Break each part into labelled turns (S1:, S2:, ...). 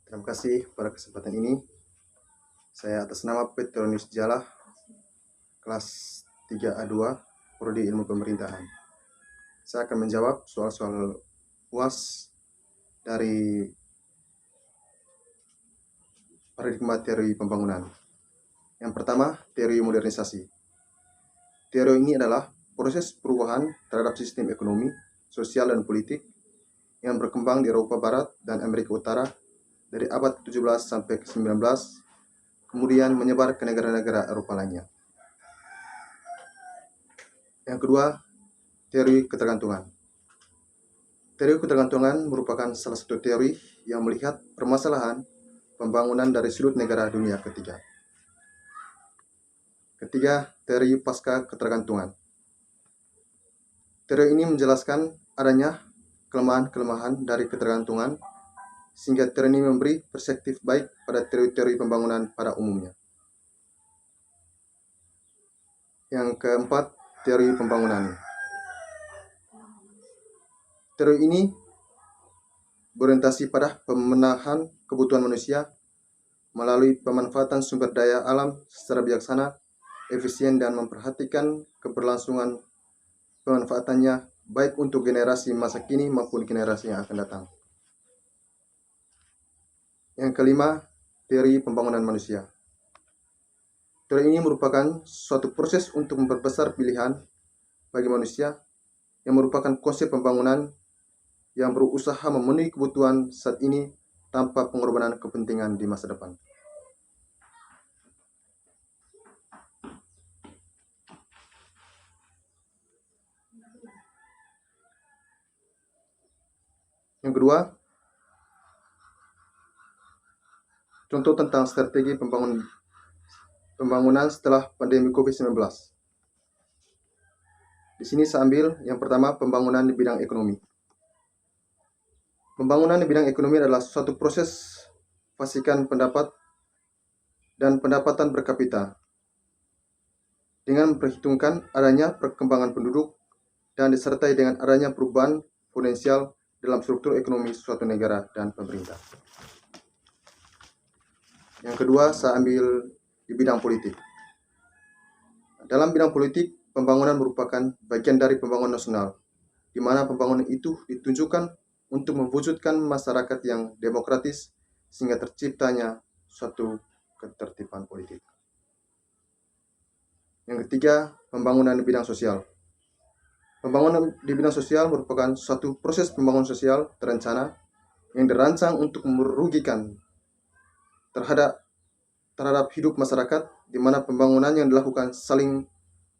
S1: Terima kasih pada kesempatan ini. Saya atas nama Petronius Jalah, kelas 3A2, Prodi Ilmu Pemerintahan. Saya akan menjawab soal-soal UAS dari paradigma teori pembangunan. Yang pertama, teori modernisasi. Teori ini adalah proses perubahan terhadap sistem ekonomi, sosial, dan politik yang berkembang di Eropa Barat dan Amerika Utara dari abad ke-17 sampai ke-19, kemudian menyebar ke negara-negara Eropa lainnya. Yang kedua, teori ketergantungan. Teori ketergantungan merupakan salah satu teori yang melihat permasalahan pembangunan dari sudut negara dunia ketiga. Ketiga, teori pasca ketergantungan. Teori ini menjelaskan adanya kelemahan-kelemahan dari ketergantungan, sehingga teori ini memberi perspektif baik pada teori-teori pembangunan pada umumnya. Yang keempat, teori pembangunan. Teori ini berorientasi pada pemenahan kebutuhan manusia melalui pemanfaatan sumber daya alam secara bijaksana, efisien, dan memperhatikan keberlangsungan pemanfaatannya baik untuk generasi masa kini maupun generasi yang akan datang. Yang kelima, teori pembangunan manusia. Teori ini merupakan suatu proses untuk memperbesar pilihan bagi manusia yang merupakan konsep pembangunan yang berusaha memenuhi kebutuhan saat ini tanpa pengorbanan kepentingan di masa depan. Yang kedua, contoh tentang strategi pembangunan setelah pandemi COVID-19. Di sini saya ambil yang pertama, pembangunan di bidang ekonomi. Pembangunan di bidang ekonomi adalah suatu proses pastikan pendapat dan pendapatan per kapita dengan memperhitungkan adanya perkembangan penduduk dan disertai dengan adanya perubahan potensial dalam struktur ekonomi suatu negara dan pemerintah. Yang kedua, saya ambil di bidang politik. Dalam bidang politik, pembangunan merupakan bagian dari pembangunan nasional, di mana pembangunan itu ditunjukkan untuk mewujudkan masyarakat yang demokratis sehingga terciptanya suatu ketertiban politik. Yang ketiga, pembangunan di bidang sosial. Pembangunan di bidang sosial merupakan suatu proses pembangunan sosial terencana yang dirancang untuk merugikan terhadap hidup masyarakat, di mana pembangunan yang dilakukan saling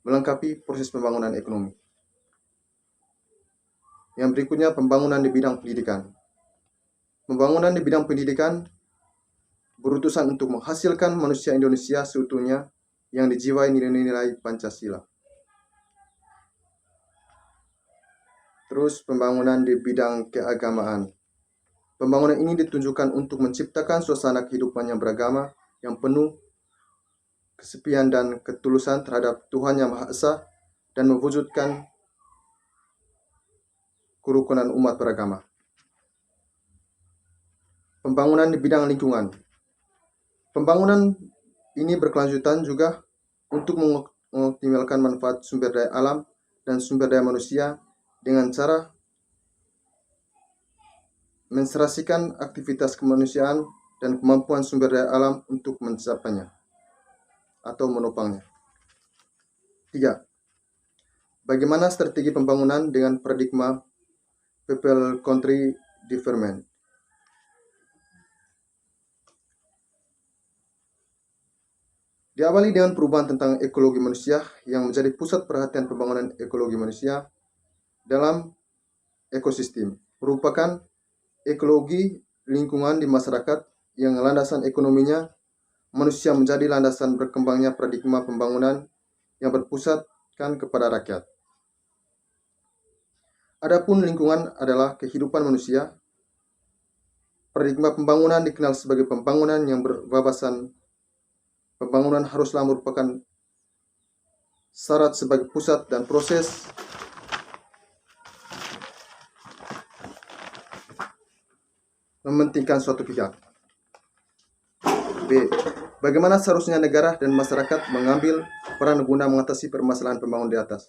S1: melengkapi proses pembangunan ekonomi. Yang berikutnya, pembangunan di bidang pendidikan. Pembangunan di bidang pendidikan berutusan untuk menghasilkan manusia Indonesia seutuhnya yang dijiwai nilai-nilai Pancasila. Terus, pembangunan di bidang keagamaan. Pembangunan ini ditunjukkan untuk menciptakan suasana kehidupan yang beragama, yang penuh kesepian dan ketulusan terhadap Tuhan Yang Maha Esa, dan mewujudkan kerukunan umat beragama. Pembangunan di bidang lingkungan. Pembangunan ini berkelanjutan juga untuk mengoptimalkan manfaat sumber daya alam dan sumber daya manusia dengan cara menserasikan aktivitas kemanusiaan dan kemampuan sumber daya alam untuk mencapainya atau menopangnya. 3. Bagaimana strategi pembangunan dengan paradigma People Country Development? Diawali dengan perubahan tentang ekologi manusia yang menjadi pusat perhatian pembangunan ekologi manusia dalam ekosistem, merupakan ekologi lingkungan di masyarakat yang landasan ekonominya manusia menjadi landasan berkembangnya paradigma pembangunan yang berpusatkan kepada rakyat. Adapun lingkungan adalah kehidupan manusia. Paradigma pembangunan dikenal sebagai pembangunan yang berwawasan. Pembangunan haruslah merupakan syarat sebagai pusat dan proses mementingkan suatu pihak. B. Bagaimana seharusnya negara dan masyarakat mengambil peran guna mengatasi permasalahan pembangunan di atas?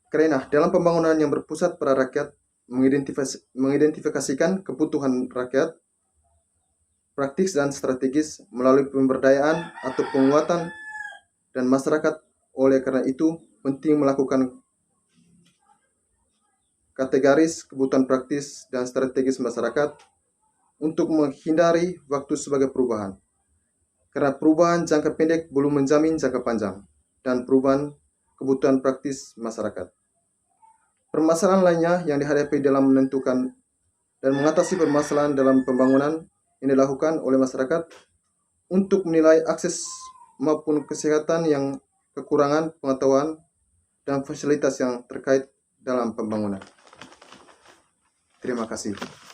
S1: Karena dalam pembangunan yang berpusat pada rakyat, mengidentifikasikan kebutuhan rakyat, praktis dan strategis melalui pemberdayaan atau penguatan dan masyarakat. Oleh karena itu, penting melakukan kategoris kebutuhan praktis dan strategis masyarakat untuk menghindari waktu sebagai perubahan. Karena perubahan jangka pendek belum menjamin jangka panjang dan perubahan kebutuhan praktis masyarakat. Permasalahan lainnya yang dihadapi dalam menentukan dan mengatasi permasalahan dalam pembangunan yang dilakukan oleh masyarakat untuk menilai akses maupun kesehatan yang kekurangan pengetahuan dan fasilitas yang terkait dalam pembangunan. Terima kasih.